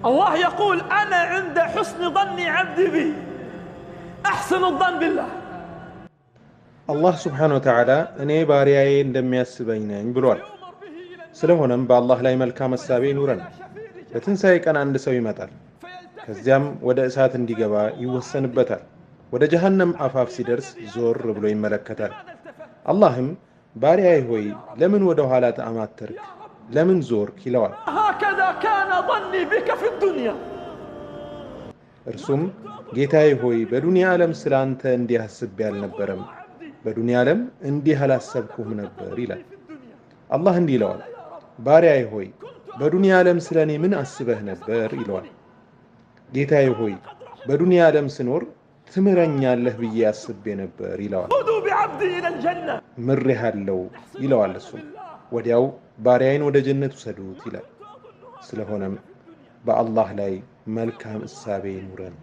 الله يقول أنا عند حسن ظن عبدي بي أحسن الظن بالله الله سبحانه وتعالى أني بارياي እንደም ያስበኝኝ ብሏል ስለሆነም በአላህ ላይ መልካም ሐሳብ ይኑረን በትንሳኤ ቀን አንድ ሰው ይመጣል ከዚያም ወደ እሳት እንዲገባ ይወሰንበታል ወደ ጀሃነም አፋፍ ሲደርስ ዞር ብሎ ይመለከታል አላህም ባሪያዬ ሆይ ለምን ወደ ኋላ ተአማተርክ ለምን ዞርክ ይለዋል هكذا كان ظني بك في الدنيا እርሱም ጌታዬ ሆይ በዱንያ ዓለም ስላንተ እንዲህ አስቤ አልነበረም በዱንያ ዓለም እንዲህ አላሰብኩም ነበር ይላል አላህ እንዲህ ይለዋል ባሪያዬ ሆይ በዱንያ ዓለም ስለኔ ምን አስበህ ነበር ይለዋል ጌታዬ ሆይ በዱንያ ዓለም ስኖር ትምረኛለህ ብዬ አስቤ ነበር ይለዋል خذوا بعبدي إلى الجنة ምሬሃለው ይለዋል እሱ ወዲያው ባሪያዬን ወደ ጀነት ውሰዱት ይላል ስለሆነም በአላህ ላይ መልካም እሳቤ ይኑረን